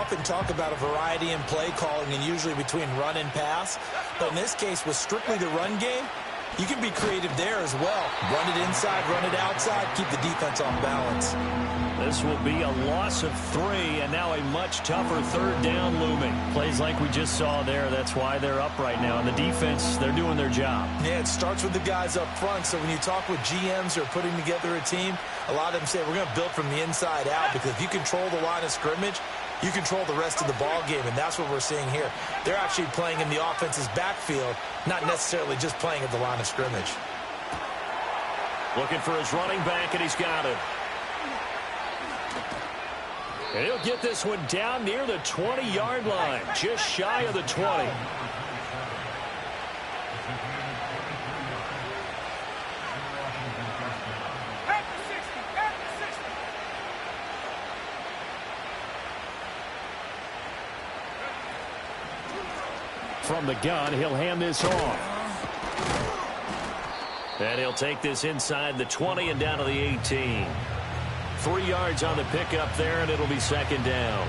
often talk about a variety in play calling and usually between run and pass. But in this case, with strictly the run game, you can be creative there as well. Run it inside, run it outside, keep the defense off balance. This will be a loss of 3, and now a much tougher third down looming. Plays like we just saw there. That's why they're up right now. And the defense, they're doing their job. Yeah, it starts with the guys up front. So when you talk with GMs or putting together a team, a lot of them say we're going to build from the inside out, because if you control the line of scrimmage, you control the rest of the ball game, and that's what we're seeing here. They're actually playing in the offense's backfield, not necessarily just playing at the line of scrimmage. Looking for his running back, and he's got it. And he'll get this one down near the 20-yard line, just shy of the 20. From the gun, he'll hand this off. And he'll take this inside the 20 and down to the 18. 3 yards on the pickup there, and it'll be second down.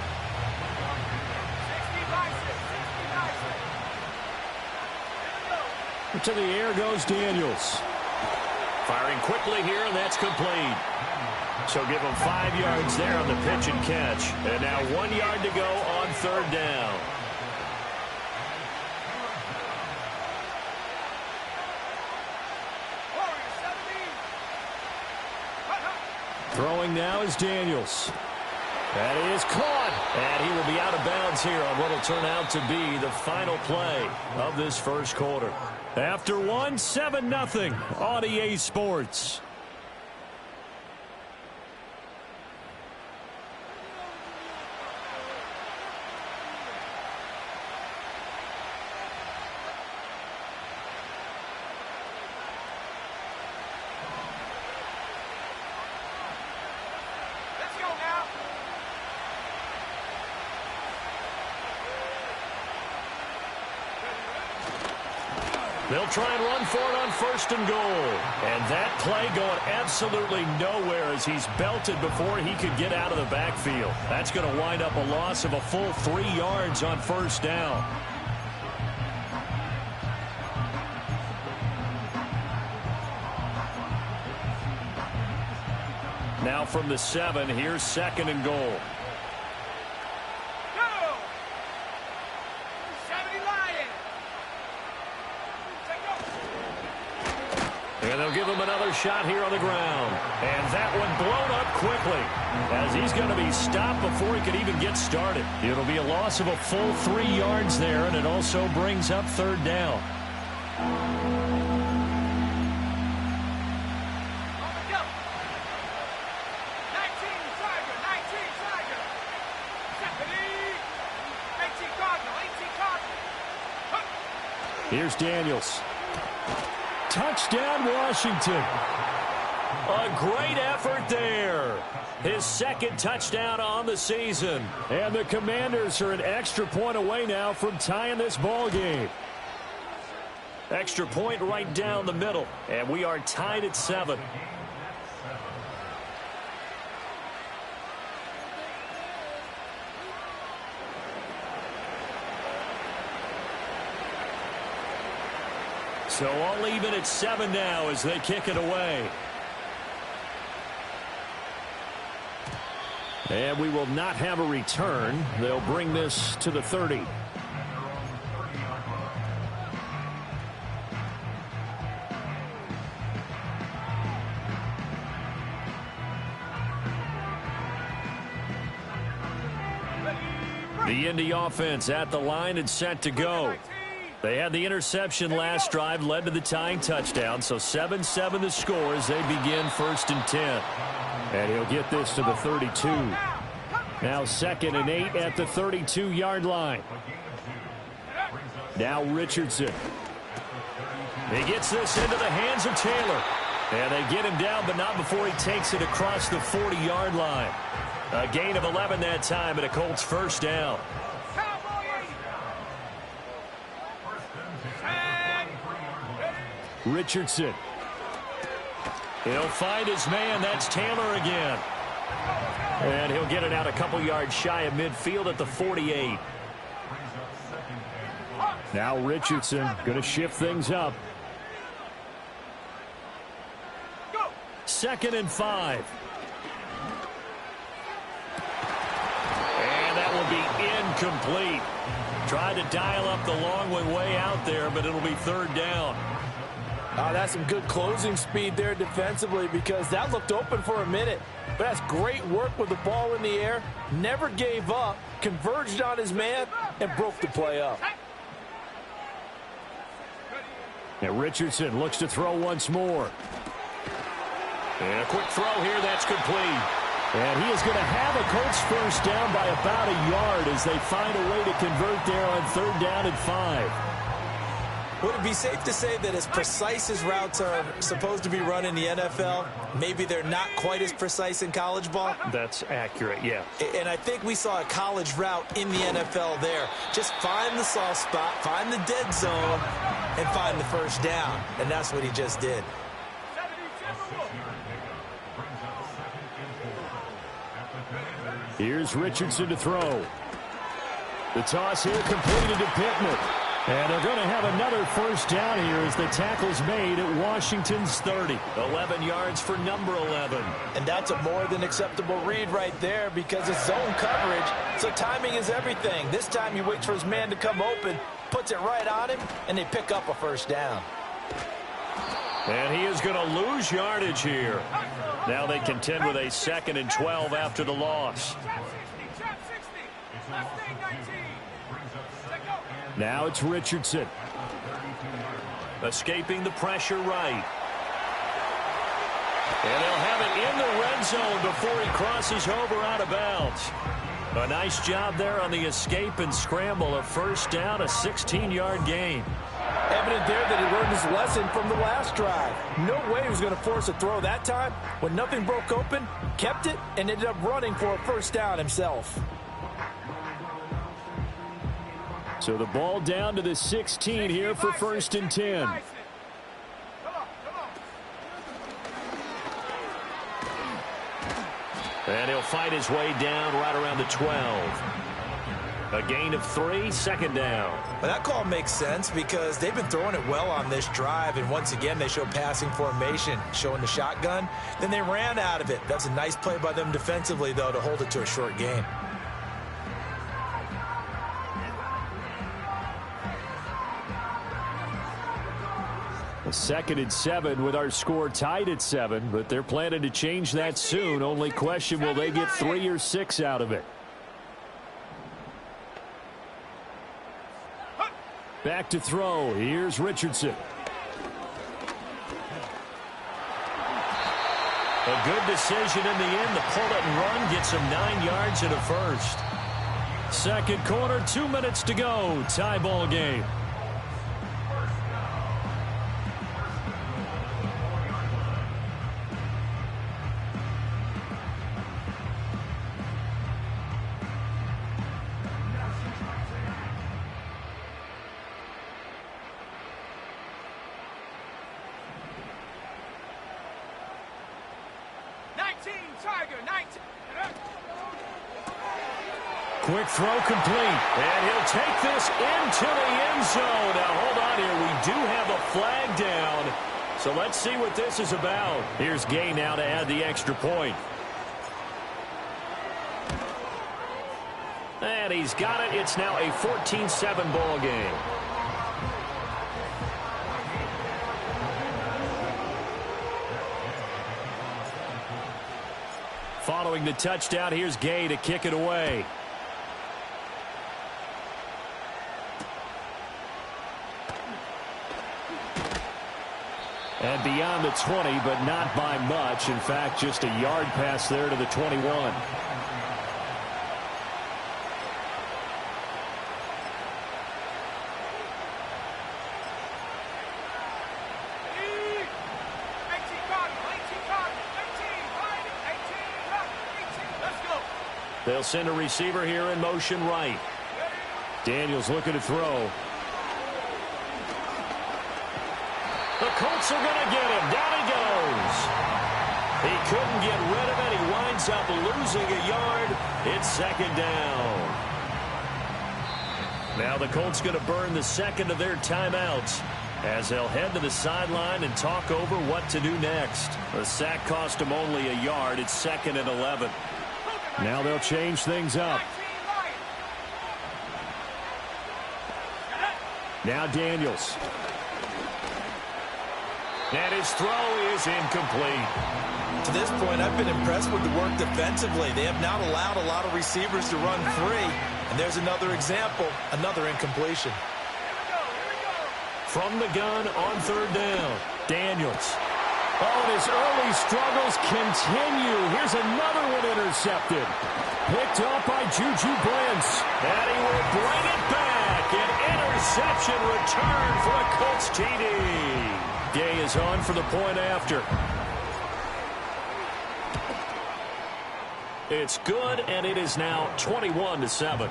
To the air goes Daniels. Firing quickly here, and that's complete. So give him 5 yards there on the pitch and catch. And now 1 yard to go on third down. Throwing now is Daniels. That is caught. And he will be out of bounds here on what will turn out to be the final play of this first quarter. After 7-0 on EA Sports. They'll try and run for it on first and goal. And that play going absolutely nowhere as he's belted before he could get out of the backfield. That's going to wind up a loss of a full 3 yards on first down. Now from the 7, here's second and goal. And they'll give him another shot here on the ground. And that one blown up quickly as he's going to be stopped before he could even get started. It'll be a loss of a full 3 yards there, and it also brings up third down. Here's Daniels. Touchdown, Washington. A great effort there. His second touchdown on the season. And the Commanders are an extra point away now from tying this ball game. Extra point right down the middle. And we are tied at 7. So all even at 7 now as they kick it away. And we will not have a return. They'll bring this to the 30. The Indy offense at the line and set to go. They had the interception last drive, led to the tying touchdown. So 7-7 the score as they begin first and 10. And he'll get this to the 32. Now 2nd and 8 at the 32-yard line. Now Richardson. He gets this into the hands of Taylor. And they get him down, but not before he takes it across the 40-yard line. A gain of 11 that time, and a Colts first down. Richardson. He'll find his man. That's Taylor again. And he'll get it out a couple yards shy of midfield at the 48. Now Richardson going to shift things up. 2nd and 5. And that will be incomplete. Tried to dial up the long way out there, but it'll be 3rd down. That's some good closing speed there defensively, because that looked open for a minute. But that's great work with the ball in the air. Never gave up, converged on his man, and broke the play up. And Richardson looks to throw once more. And a quick throw here, that's complete. And he is going to have a Colts first down by about a yard as they find a way to convert there on 3rd down and 5. Would it be safe to say that as precise as routes are supposed to be run in the NFL, maybe they're not quite as precise in college ball? That's accurate, yeah. And I think we saw a college route in the NFL there. Just find the soft spot, find the dead zone, and find the first down. And that's what he just did. Here's Richardson to throw. The toss here completed to Pittman. And they're going to have another first down here as the tackle's made at Washington's 30. 11 yards for number 11. And that's a more than acceptable read right there, because it's zone coverage, so timing is everything. This time he waits for his man to come open, puts it right on him, and they pick up a first down. And he is going to lose yardage here. Now they contend with a 2nd and 12 after the loss. Now it's Richardson. Escaping the pressure right. And they'll have it in the red zone before he crosses over out of bounds. A nice job there on the escape and scramble. A first down, a 16-yard gain. Evident there that he learned his lesson from the last drive. No way he was going to force a throw that time. When nothing broke open, kept it, and ended up running for a first down himself. So the ball down to the 16 here for 1st and 10. And he'll fight his way down right around the 12. A gain of 3, 2nd down. Well, that call makes sense because they've been throwing it well on this drive, and once again they show passing formation, showing the shotgun. Then they ran out of it. That's a nice play by them defensively, though, to hold it to a short gain. A 2nd and 7 with our score tied at 7, but they're planning to change that soon. Only question, will they get 3 or 6 out of it? Back to throw. Here's Richardson. A good decision in the end. The pull it and run gets him 9 yards and a first. 2nd quarter, 2 minutes to go. Tie ball game. Quick throw complete. And he'll take this into the end zone. Now, hold on here. We do have a flag down. So let's see what this is about. Here's Gay now to add the extra point. And he's got it. It's now a 14-7 ball game. Following the touchdown, here's Gay to kick it away. And beyond the 20, but not by much. In fact, just a yard pass there to the 21. They'll send a receiver here in motion right. Daniels looking to throw. The Colts are going to get him. Down he goes. He couldn't get rid of it. He winds ends up losing a yard. It's second down. Now the Colts going to burn the second of their timeouts as they'll head to the sideline and talk over what to do next. The sack cost them only a yard. It's 2nd and 11. Now they'll change things up. Now Daniels. And his throw is incomplete. To this point, I've been impressed with the work defensively. They have not allowed a lot of receivers to run free. And there's another example, another incompletion. From the gun on 3rd down, Daniels. Oh, and his early struggles continue. Here's another one intercepted. Picked up by Juju Brents. And he will bring it back. An interception return for a Colts TD. Gay is on for the point after. It's good, and it is now 21-7.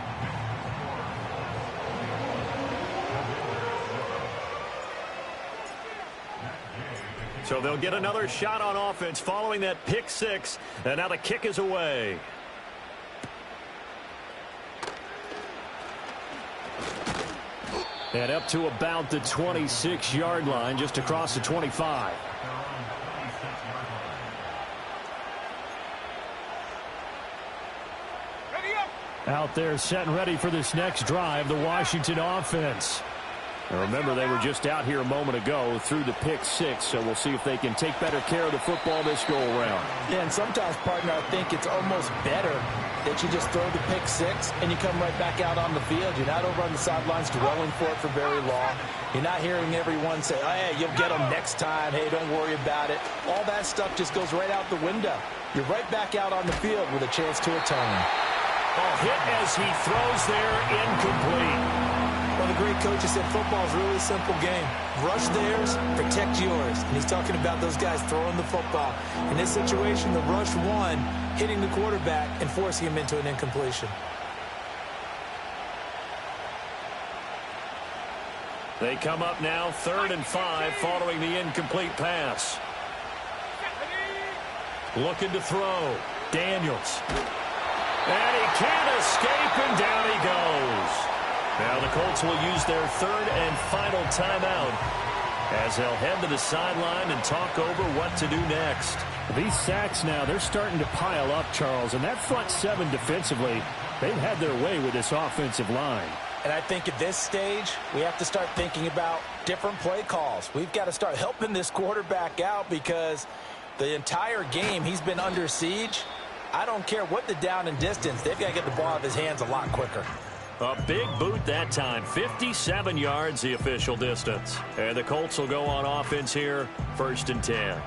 So they'll get another shot on offense following that pick six. And now the kick is away. And up to about the 26-yard line, just across the 25. Out there set and ready for this next drive, the Washington offense. Now remember, they were just out here a moment ago through the pick six, so we'll see if they can take better care of the football this go-around. Yeah, and sometimes, partner, I think it's almost better that you just throw the pick six and you come right back out on the field. You're not over on the sidelines dwelling for it for very long. You're not hearing everyone say, oh, hey, you'll get them next time. Hey, don't worry about it. All that stuff just goes right out the window. You're right back out on the field with a chance to atone. A hit as he throws there, incomplete. Well, the great coach has said football is a really simple game. Rush theirs, protect yours. And he's talking about those guys throwing the football. In this situation, the rush one, hitting the quarterback and forcing him into an incompletion. They come up now 3rd and 5 following the incomplete pass. Looking to throw. Daniels. And he can't escape, and down he goes. Now the Colts will use their 3rd and final timeout as they'll head to the sideline and talk over what to do next. These sacks now, they're starting to pile up, Charles, and that front seven defensively, they've had their way with this offensive line. And I think at this stage, we have to start thinking about different play calls. We've got to start helping this quarterback out because the entire game he's been under siege. I don't care what the down and distance. They've got to get the ball out of his hands a lot quicker. A big boot that time. 57 yards the official distance. And the Colts will go on offense here. 1st and 10.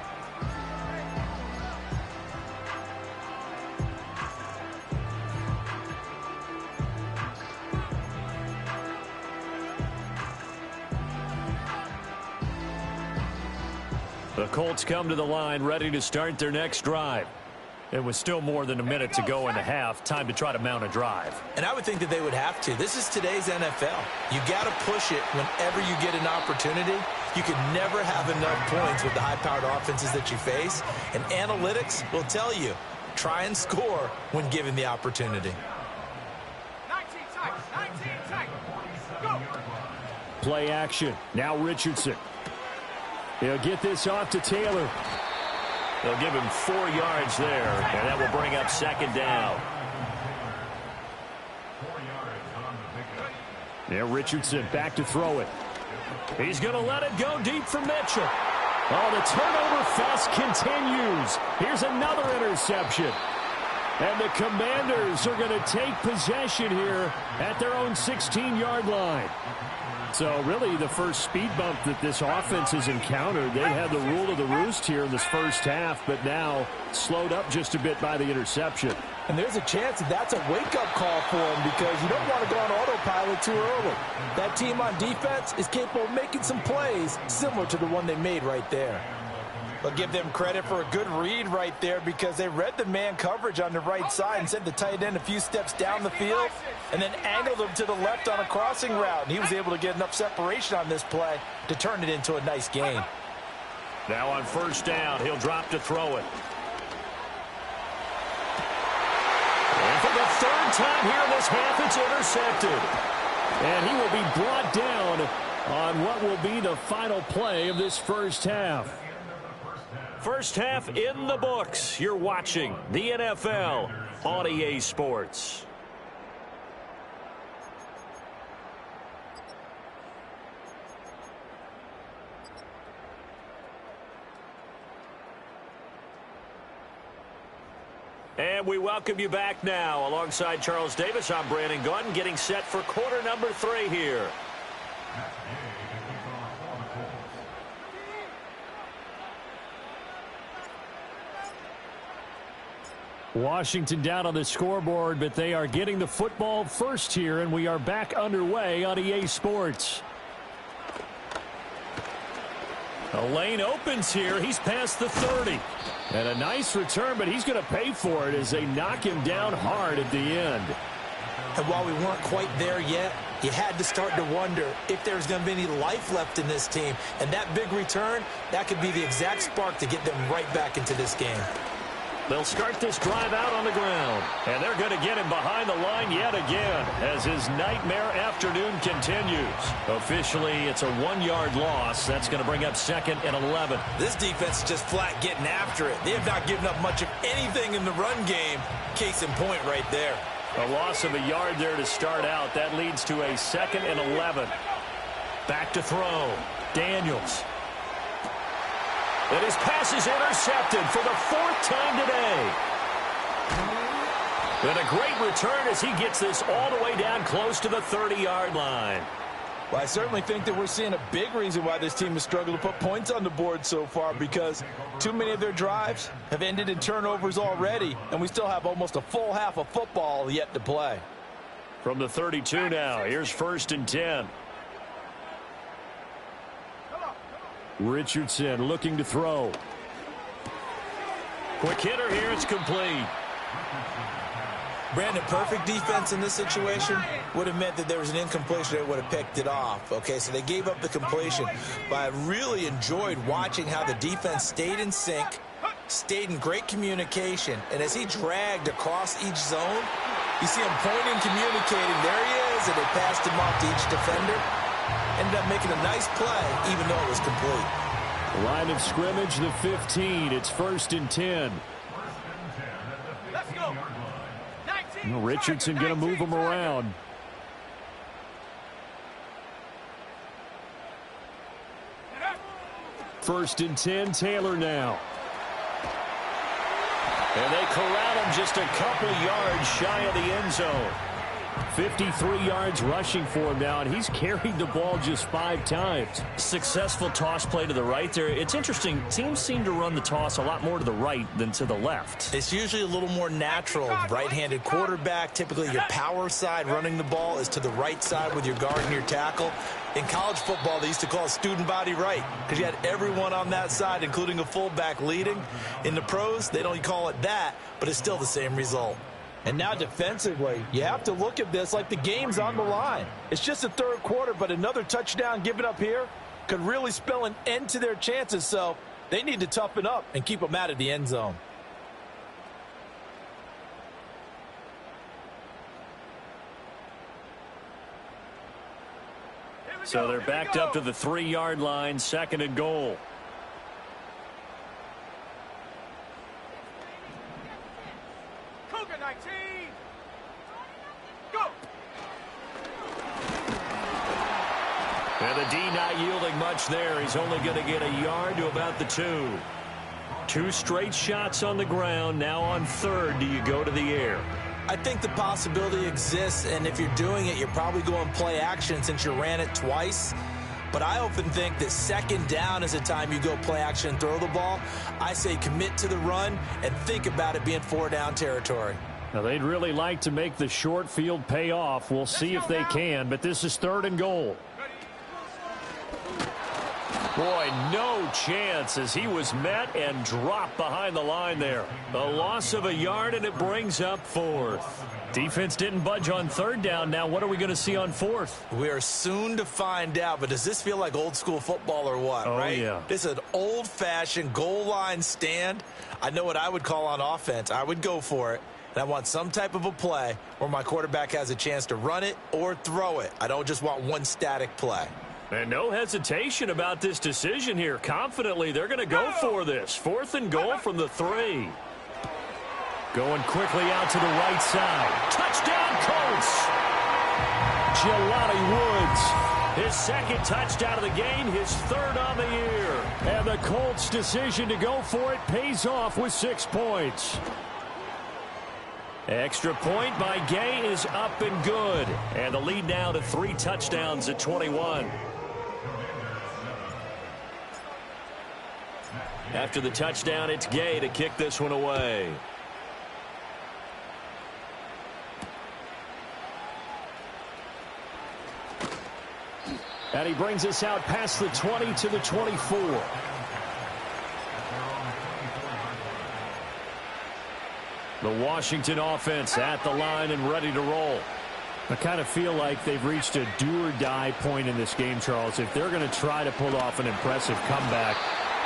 The Colts come to the line ready to start their next drive. It was still more than a minute to go in the half. Time to try to mount a drive. And I would think that they would have to. This is today's NFL. You got to push it whenever you get an opportunity. You can never have enough points with the high-powered offenses that you face. And analytics will tell you, try and score when given the opportunity. 19 seconds. Go. Play action. Now Richardson. He'll get this off to Taylor. They'll give him 4 yards there, and that will bring up 2nd down. Now Richardson back to throw it. He's going to let it go deep for Mitchell. Oh, the turnover fest continues. Here's another interception. And the Commanders are going to take possession here at their own 16-yard line. So really the first speed bump that this offense has encountered. They had the rule of the roost here in this first half, but now slowed up just a bit by the interception. And there's a chance that that's a wake-up call for him because you don't want to go on autopilot too early. That team on defense is capable of making some plays similar to the one they made right there. But give them credit for a good read right there because they read the man coverage on the right side and sent the tight end a few steps down the field and then angled him to the left on a crossing route. And he was able to get enough separation on this play to turn it into a nice gain. Now on 1st down, he'll drop to throw it. One time here in this half, it's intercepted. And he will be brought down on what will be the final play of this first half. First half in the books. You're watching the NFL on EA Sports. And we welcome you back now. Alongside Charles Davis, I'm Brandon Gaudin, getting set for quarter number 3 here. Washington down on the scoreboard, but they are getting the football first here, and we are back underway on EA Sports. A lane opens here. He's past the 30. And a nice return, but he's going to pay for it as they knock him down hard at the end. And while we weren't quite there yet, you had to start to wonder if there's going to be any life left in this team. And that big return, that could be the exact spark to get them right back into this game. They'll start this drive out on the ground. And they're going to get him behind the line yet again as his nightmare afternoon continues. Officially, it's a 1-yard loss. That's going to bring up 2nd and 11. This defense is just flat getting after it. They have not given up much of anything in the run game. Case in point right there. A loss of a yard there to start out. That leads to a 2nd and 11. Back to throw. Daniels. And his pass is intercepted for the 4th time today. And a great return as he gets this all the way down close to the 30-yard line. Well, I certainly think that we're seeing a big reason why this team has struggled to put points on the board so far, because too many of their drives have ended in turnovers already, and we still have almost a full half of football yet to play. From the 32 now, here's 1st and 10. Richardson looking to throw. Quick hitter here, it's complete. Brandon, perfect defense in this situation would have meant that there was an incompletion. They would have picked it off. Okay, so they gave up the completion. But I really enjoyed watching how the defense stayed in sync, stayed in great communication. And as he dragged across each zone, you see him pointing, communicating. There he is, and they passed him off to each defender. Ended up making a nice play, even though it was complete. Line of scrimmage, the 15. It's 1st and 10. Let's go. 19, Richardson going to move him around. First and 10, Taylor now. And they corral him just a couple yards shy of the end zone. 53 yards rushing for him now, and he's carried the ball just 5 times. Successful toss play to the right there. It's interesting. Teams seem to run the toss a lot more to the right than to the left. It's usually a little more natural. Right-handed quarterback, typically your power side running the ball is to the right side with your guard and your tackle. In college football, they used to call it student body right because you had everyone on that side, including a fullback leading. In the pros, they don't call it that, but it's still the same result. And now defensively, you have to look at this like the game's on the line. It's just the 3rd quarter, but another touchdown given up here could really spell an end to their chances. So they need to toughen up and keep them out of the end zone. So they're backed up to the 3-yard line, 2nd and goal. Cougar 19. Go. And the D not yielding much there. He's only going to get a yard to about the 2. 2 straight shots on the ground. Now on 3rd, do you go to the air? I think the possibility exists, and if you're doing it, you're probably going play action since you ran it twice. But I often think that 2nd down is the time you go play action and throw the ball. I say commit to the run and think about it being 4-down territory. Now, they'd really like to make the short field pay off. We'll see if they can, but this is 3rd and goal. Boy, no chance as he was met and dropped behind the line there. A loss of a yard, and it brings up 4th. Defense didn't budge on 3rd down. Now what are we going to see on 4th? We are soon to find out, but does this feel like old school football or what, right? Yeah. This is an old-fashioned goal line stand. I know what I would call on offense. I would go for it. And I want some type of a play where my quarterback has a chance to run it or throw it. I don't just want one static play. And no hesitation about this decision here. Confidently, they're going to go for this. 4th and goal from the 3. Going quickly out to the right side. Touchdown, Colts! Jelani Woods, his 2nd touchdown of the game, his 3rd on the year. And the Colts' decision to go for it pays off with 6 points. Extra point by Gay is up and good. And the lead now to 3 touchdowns at 21. After the touchdown, it's Gay to kick this one away. And he brings us out past the 20 to the 24. The Washington offense at the line and ready to roll. I kind of feel like they've reached a do-or-die point in this game, Charles. If they're going to try to pull off an impressive comeback,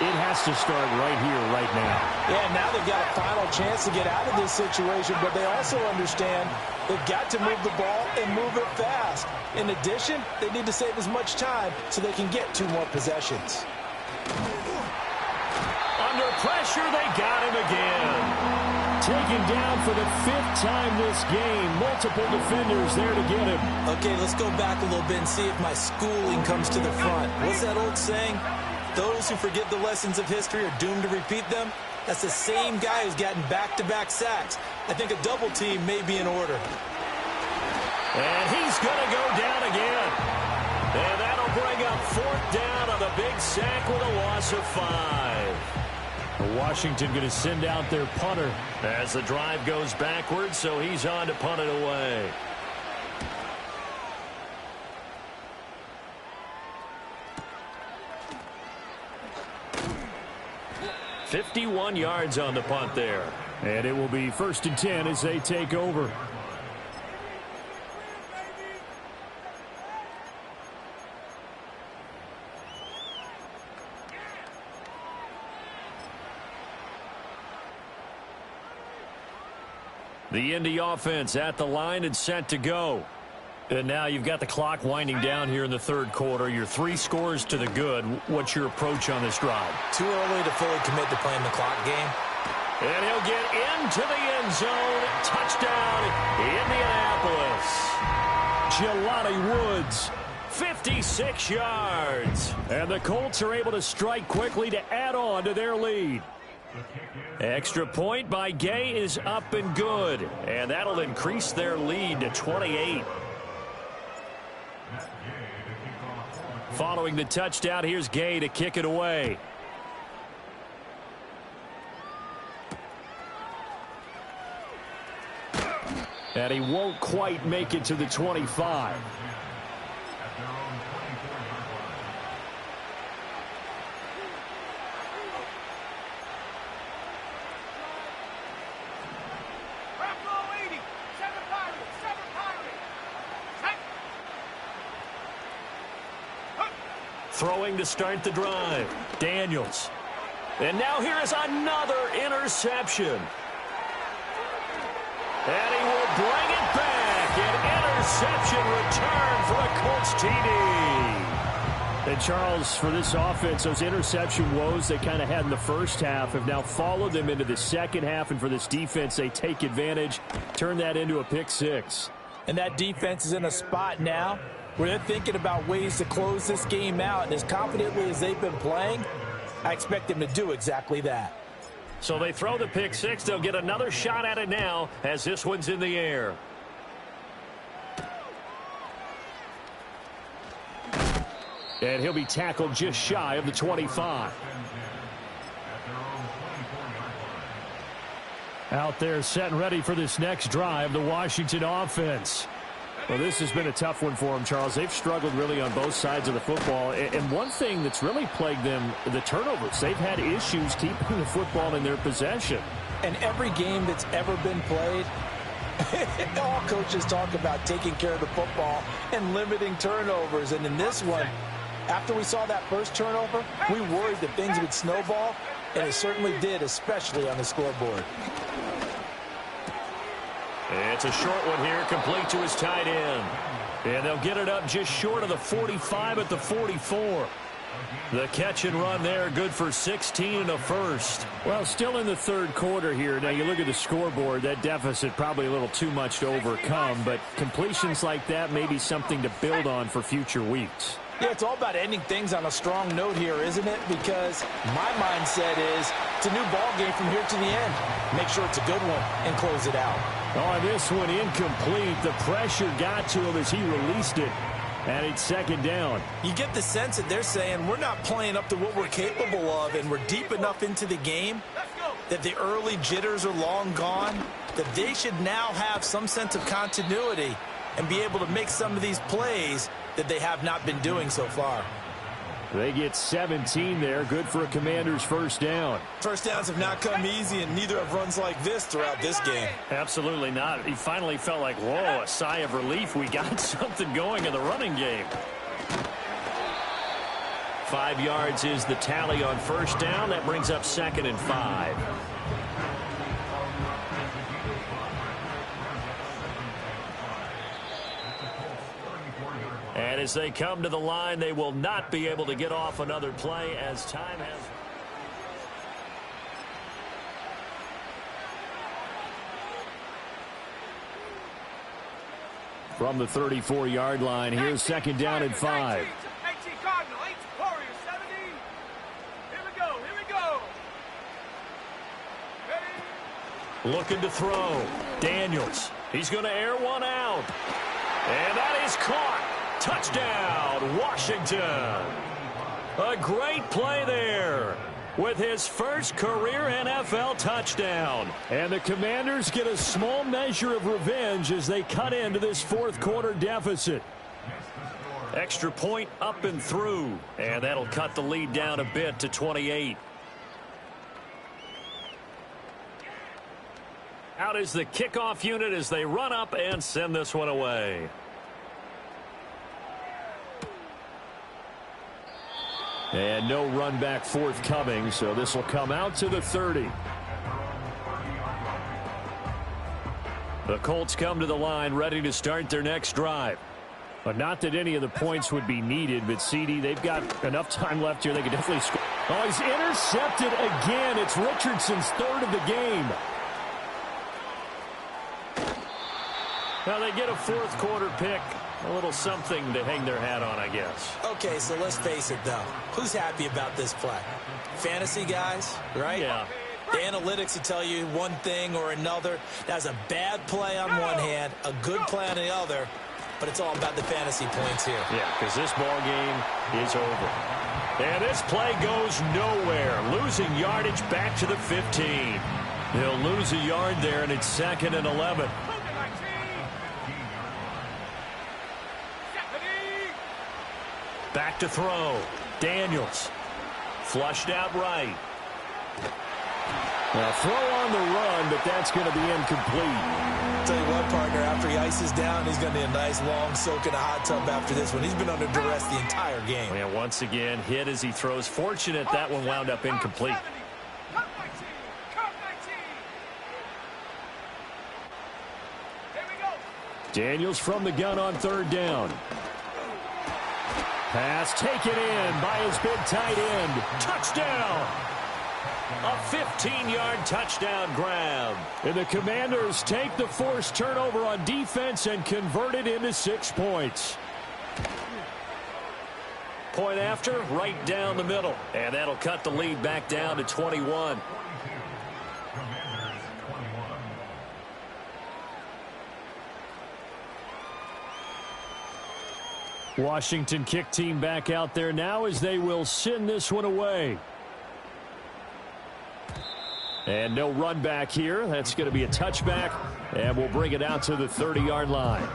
it has to start right here, right now. Yeah, now they've got a final chance to get out of this situation, but they also understand they've got to move the ball and move it fast. In addition, they need to save as much time so they can get 2 more possessions. Under pressure, they got him again. Taken down for the 5th time this game. Multiple defenders there to get him. Okay, let's go back a little bit and see if my schooling comes to the front. What's that old saying? Those who forget the lessons of history are doomed to repeat them. That's the same guy who's gotten back-to-back sacks. I think a double team may be in order. And he's going to go down again. And that'll bring up 4th down on the big sack with a loss of 5. Washington going to send out their punter. As the drive goes backwards, so he's on to punt it away. "51 yards on the punt there. And it will be 1st and 10 as they take over. The Indy offense at the line and set to go. And now you've got the clock winding down here in the 3rd quarter. Your 3 scores to the good. What's your approach on this drive? Too early to fully commit to playing the clock game. And he'll get into the end zone. Touchdown, Indianapolis. Jelani Woods. 56 yards. And the Colts are able to strike quickly to add on to their lead. Extra point by Gay is up and good. And that'll increase their lead to 28. Following the touchdown, here's Gay to kick it away. And he won't quite make it to the 25. Throwing to start the drive, Daniels. And now here is another interception. And he will bring it back. An interception return for a Colts TD. And Charles, for this offense, those interception woes they kind of had in the first half have now followed them into the second half. And for this defense, they take advantage, turn that into a pick 6. And that defense is in a spot now where they're thinking about ways to close this game out. And as confidently as they've been playing, I expect them to do exactly that. So they throw the pick 6. They'll get another shot at it now as this one's in the air. And he'll be tackled just shy of the 25. Out there set and ready for this next drive, the Washington offense. Well, this has been a tough one for them, Charles. They've struggled really on both sides of the football. And one thing that's really plagued them, the turnovers. They've had issues keeping the football in their possession. And every game that's ever been played, all coaches talk about taking care of the football and limiting turnovers. And in this one, after we saw that first turnover, we worried that things would snowball, and it certainly did, especially on the scoreboard. It's a short one here, complete to his tight end. And they'll get it up just short of the 45 at the 44. The catch and run there, good for 16 and a first. Well, still in the third quarter here. Now, you look at the scoreboard, that deficit probably a little too much to overcome, but completions like that may be something to build on for future weeks. Yeah, it's all about ending things on a strong note here, isn't it? Because my mindset is it's a new ball game from here to the end. Make sure it's a good one and close it out. Oh, this one incomplete. The pressure got to him as he released it. And it's second down. You get the sense that they're saying we're not playing up to what we're capable of, and we're deep enough into the game that the early jitters are long gone, that they should now have some sense of continuity and be able to make some of these plays that they have not been doing so far. They get 17 there. Good for a Commander's first down. First downs have not come easy, and neither have runs like this throughout this game. Absolutely not. He finally felt like, whoa, a sigh of relief. We got something going in the running game. 5 yards is the tally on first down. That brings up 2nd and 5. And as they come to the line, they will not be able to get off another play as time has... From the 34-yard line, here's second down and 5. 18 Cardinal, 8 Warriors, 17. Here we go, here we go. Ready? Looking to throw. Daniels. He's going to air one out. And that is caught. Touchdown, Washington. A great play there with his first career NFL touchdown. And the Commanders get a small measure of revenge as they cut into this fourth quarter deficit. Extra point up and through. And that'll cut the lead down a bit to 28. Out is the kickoff unit as they run up and send this one away. And no run back forthcoming, so this will come out to the 30. The Colts come to the line ready to start their next drive. But not that any of the points would be needed, but CD, they've got enough time left here. They could definitely score. Oh, he's intercepted again. It's Richardson's third of the game. Now they get a fourth quarter pick. A little something to hang their hat on, I guess. Okay, so let's face it, though. Who's happy about this play? Fantasy guys, right? Yeah. The analytics will tell you one thing or another. That's a bad play on one hand, a good play on the other, but it's all about the fantasy points here. Yeah, because this ball game is over. And this play goes nowhere. Losing yardage back to the 15. They'll lose a yard there, and it's 2nd and 11. Back to throw. Daniels. Flushed out right. Now throw on the run, but that's going to be incomplete. Tell you what, partner, after he ices down, he's going to need a nice long soak in a hot tub after this one. He's been under duress the entire game. And once again, hit as he throws. Fortunate that one wound up incomplete. Daniels from the gun on third down. Pass taken in by his big tight end. Touchdown! A 15-yard touchdown grab. And the Commanders take the forced turnover on defense and convert it into 6 points. Point after, right down the middle. And that'll cut the lead back down to 21. Washington kick team back out there now as they will send this one away. And no run back here. That's going to be a touchback, and we'll bring it out to the 30-yard line.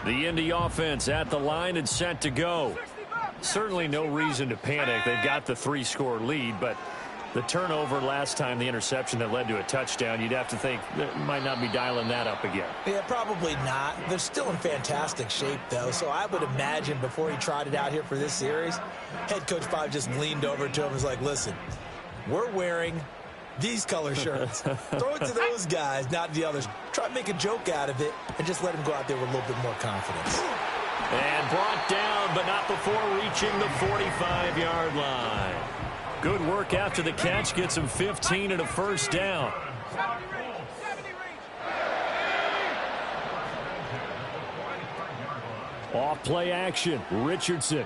The Indy offense at the line and set to go. Certainly no reason to panic. They've got the 3-score lead, but the turnover last time, the interception that led to a touchdown, you'd have to think they might not be dialing that up again. Yeah, probably not. They're still in fantastic shape, though, so I would imagine before he trotted out here for this series, head coach probably just leaned over to him and was like, listen, we're wearing These color shirts. Throw it to those guys, not the others. Try to make a joke out of it and just let them go out there with a little bit more confidence. And brought down, but not before reaching the 45-yard line. Good work after the catch. Gets him 15 and a first down. Off play action. Richardson.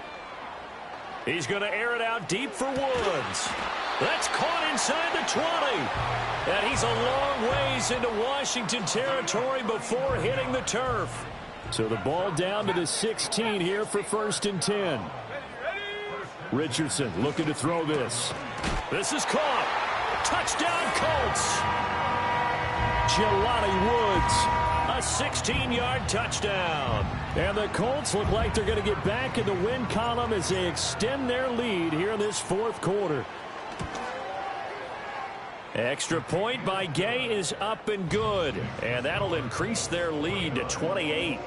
He's going to air it out deep for Woods. That's caught inside the 20. And he's a long ways into Washington territory before hitting the turf. So the ball down to the 16 here for 1st and 10. Richardson looking to throw this. This is caught. Touchdown, Colts. Jelani Woods. A 16-yard touchdown. And the Colts look like they're going to get back in the win column as they extend their lead here in this 4th quarter. Extra point by Gay is up and good. And that'll increase their lead to 28.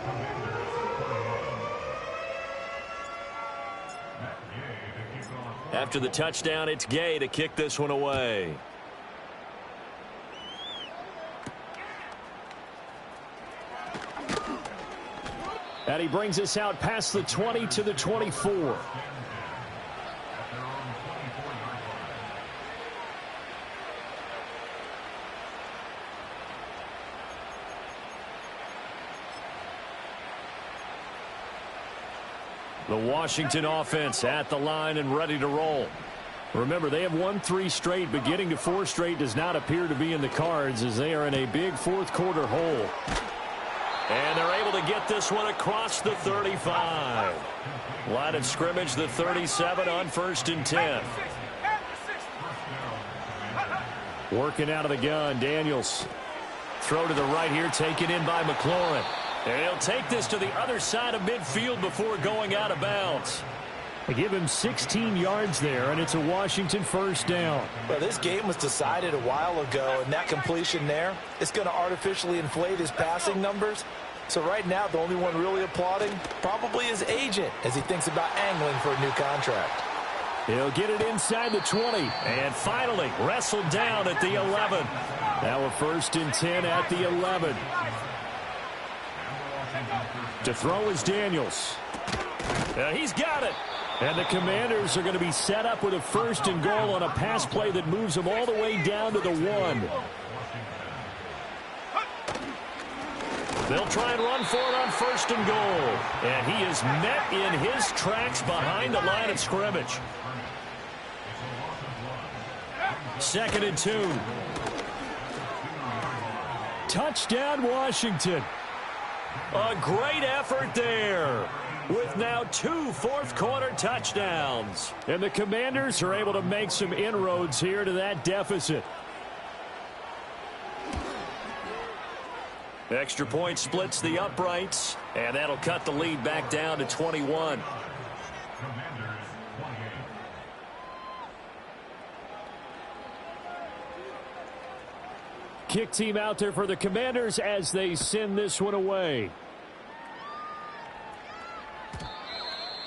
After the touchdown, it's Gay to kick this one away. And he brings us out past the 20 to the 24. The Washington offense at the line and ready to roll. Remember, they have won 3 straight, but getting to 4 straight does not appear to be in the cards as they are in a big 4th quarter hole. And they're able to get this one across the 35. Line of scrimmage, the 37 on 1st and 10. Working out of the gun, Daniels. Throw to the right here, taken in by McLaurin. And he'll take this to the other side of midfield before going out of bounds. They give him 16 yards there, and it's a Washington 1st down. Well, this game was decided a while ago, and that completion there, it's going to artificially inflate his passing numbers. So right now, the only one really applauding probably his agent as he thinks about angling for a new contract. He'll get it inside the 20. And finally, wrestled down at the 11. Now a 1st and 10 at the 11. To throw is Daniels. He's got it. And the Commanders are going to be set up with a 1st and goal on a pass play that moves them all the way down to the 1. They'll try and run for it on 1st and goal. And he is met in his tracks behind the line of scrimmage. 2nd and 2. Touchdown, Washington. A great effort there, with now 2 4th quarter touchdowns. And the Commanders are able to make some inroads here to that deficit. Extra point splits the uprights, and that'll cut the lead back down to 21. Kick team out there for the Commanders as they send this one away.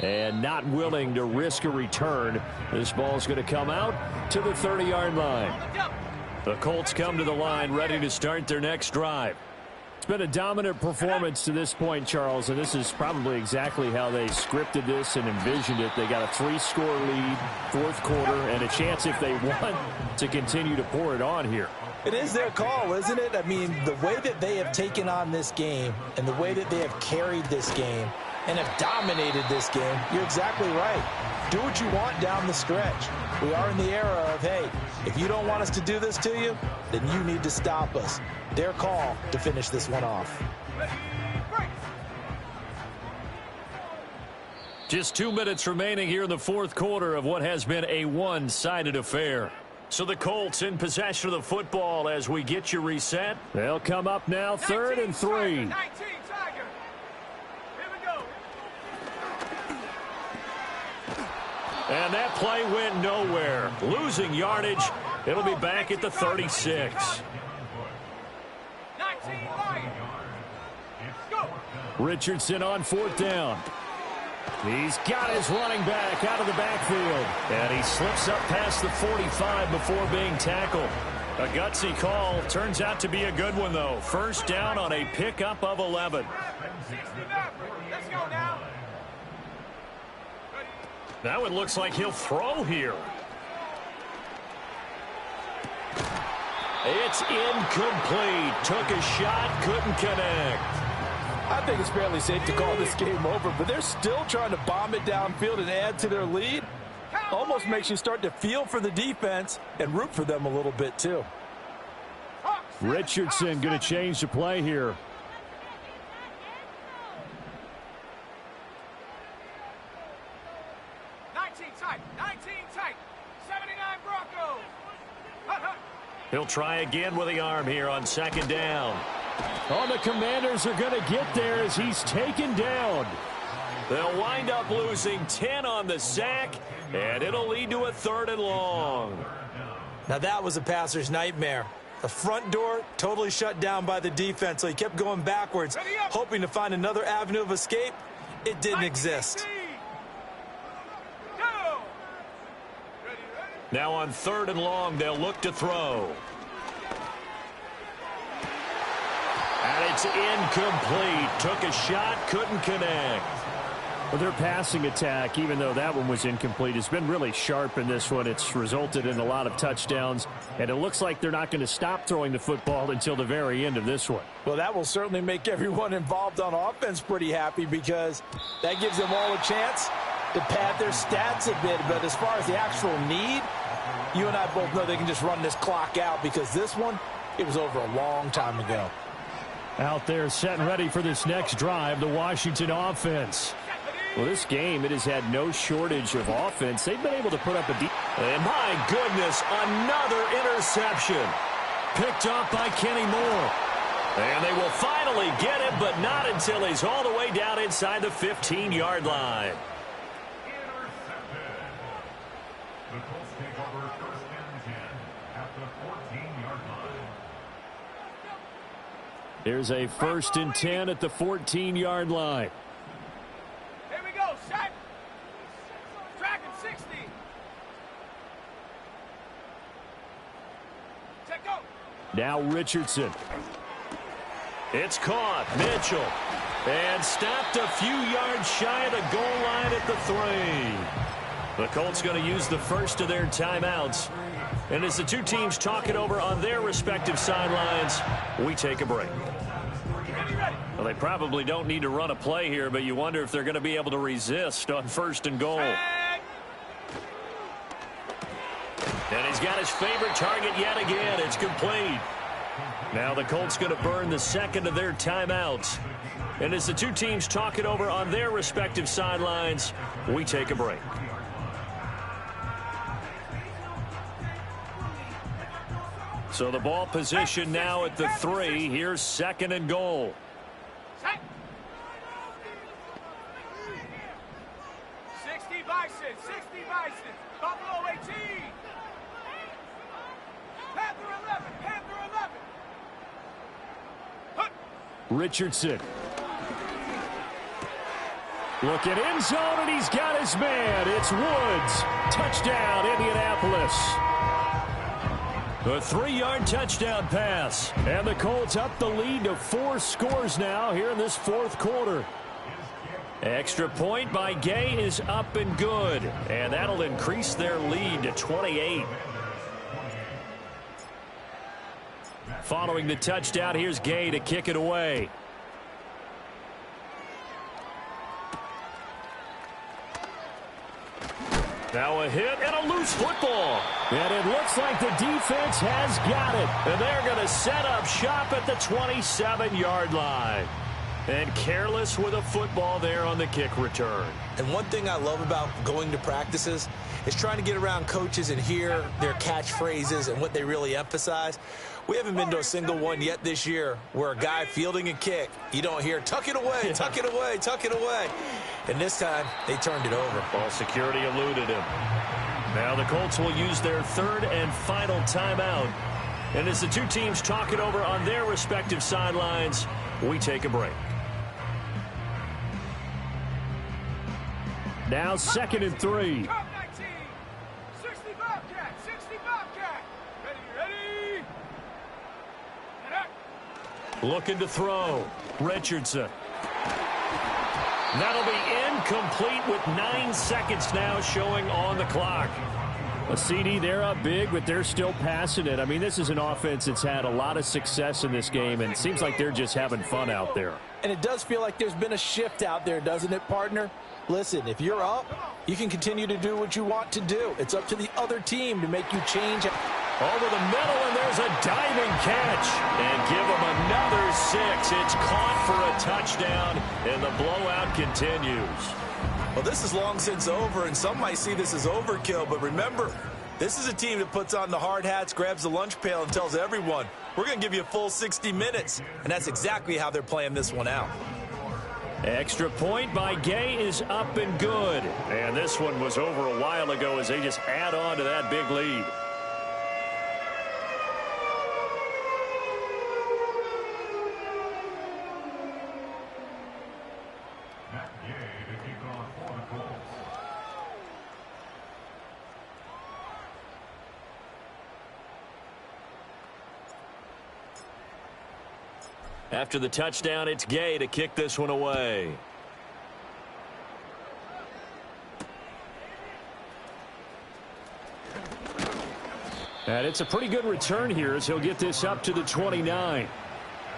And not willing to risk a return. This ball's going to come out to the 30-yard line. The Colts come to the line ready to start their next drive. It's been a dominant performance to this point, Charles, and this is probably exactly how they scripted this and envisioned it. They got a 3-score lead, 4th quarter, and a chance if they want to continue to pour it on here. It is their call, isn't it? I mean, the way that they have taken on this game and the way that they have carried this game and have dominated this game, you're exactly right. Do what you want down the stretch. We are in the era of, hey, if you don't want us to do this to you, then you need to stop us. Their call to finish this one off. Just 2 minutes remaining here in the 4th quarter of what has been a one-sided affair. So the Colts in possession of the football as we get you reset. They'll come up now 3rd and 3. And that play went nowhere. Losing yardage. It'll be back at the 36. Richardson on 4th down. He's got his running back out of the backfield. And he slips up past the 45 before being tackled. A gutsy call. Turns out to be a good one, though. First down on a pickup of 11. Let's go now. Now it looks like he'll throw here. It's incomplete. Took a shot, couldn't connect. I think it's fairly safe to call this game over, but they're still trying to bomb it downfield and add to their lead. Almost makes you start to feel for the defense and root for them a little bit, too. Richardson going to change the play here. Tight. 79 Broncos. He'll try again with the arm here on second down. Oh, the Commanders are going to get there as he's taken down. They'll wind up losing 10 on the sack, and it'll lead to a 3rd and long. Now that was a passer's nightmare. The front door totally shut down by the defense, so he kept going backwards, hoping to find another avenue of escape. It didn't exist. Now on 3rd and long, they'll look to throw. And it's incomplete. Took a shot, couldn't connect. Well, their passing attack, even though that one was incomplete, has been really sharp in this one. It's resulted in a lot of touchdowns, and it looks like they're not going to stop throwing the football until the very end of this one. Well, that will certainly make everyone involved on offense pretty happy because that gives them all a chance to pad their stats a bit. But as far as the actual need, you and I both know they can just run this clock out because this one, it was over a long time ago. Out there set and ready for this next drive, the Washington offense. Well, this game, it has had no shortage of offense. They've been able to put up a deep... And my goodness, another interception. Picked off by Kenny Moore. And they will finally get him, but not until he's all the way down inside the 15-yard line. The Colts take over 1st and 10 at the 14-yard line. There's a 1st and 10 at the 14-yard line. Here we go, set. Track him 60. Check go. Now Richardson. It's caught. Mitchell. And stopped a few yards shy of the goal line at the 3. The Colts going to use the first of their timeouts. And as the two teams talk it over on their respective sidelines, we take a break. Well, they probably don't need to run a play here, but you wonder if they're going to be able to resist on 1st and goal. And he's got his favorite target yet again. It's complete. Now the Colts going to burn the second of their timeouts. And as the two teams talk it over on their respective sidelines, we take a break. So the ball position now at the 3. Here's 2nd and goal. 60 Bison, Buffalo 18. Panther 11. Richardson. Look at end zone, and he's got his man. It's Woods. Touchdown, Indianapolis. A 3-yard touchdown pass. And the Colts up the lead to 4 scores now here in this 4th quarter. Extra point by Gay is up and good. And that'll increase their lead to 28. Following the touchdown, here's Gay to kick it away. Now a hit and a loose football. And it looks like the defense has got it. And they're going to set up shop at the 27-yard line. And careless with a football there on the kick return. And one thing I love about going to practices is trying to get around coaches and hear their catchphrases and what they really emphasize. We haven't been to a single one yet this year where a guy fielding a kick, you don't hear, tuck it away, tuck it away, tuck it away. And this time, they turned it over. Ball security eluded him. Now the Colts will use their 3rd and final timeout. And as the two teams talk it over on their respective sidelines, we take a break. Now 2nd and 3. Top 19. 60 Bobcat. Ready. Looking to throw. Richardson. That'll be incomplete with 9 seconds now showing on the clock. A CD, they're up big, but they're still passing it. I mean, this is an offense that's had a lot of success in this game, and it seems like they're just having fun out there. And it does feel like there's been a shift out there, doesn't it, partner? Listen, if you're up, you can continue to do what you want to do. It's up to the other team to make you change. Over the middle, and there's a diving catch. And give them another 6. It's caught for a touchdown, and the blowout continues. Well, this is long since over, and some might see this as overkill, but remember, this is a team that puts on the hard hats, grabs the lunch pail, and tells everyone, we're going to give you a full 60 minutes. And that's exactly how they're playing this one out. Extra point by Gay is up and good. And this one was over a while ago as they just add on to that big lead. Matt Gay to kick off for the Colts. After the touchdown, it's Gay to kick this one away. And it's a pretty good return here as he'll get this up to the 29. At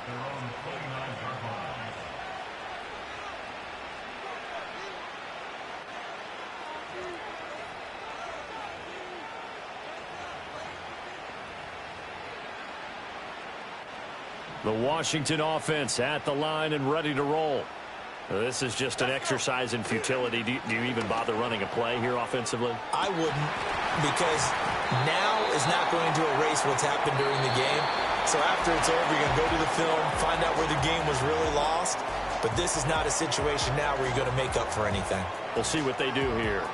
their own 29-yard line. The Washington offense at the line and ready to roll. This is just an exercise in futility. Do you even bother running a play here offensively? I wouldn't, because now is not going to erase what's happened during the game. So after it's over, you're going to go to the film, find out where the game was really lost. But this is not a situation now where you're going to make up for anything. We'll see what they do here.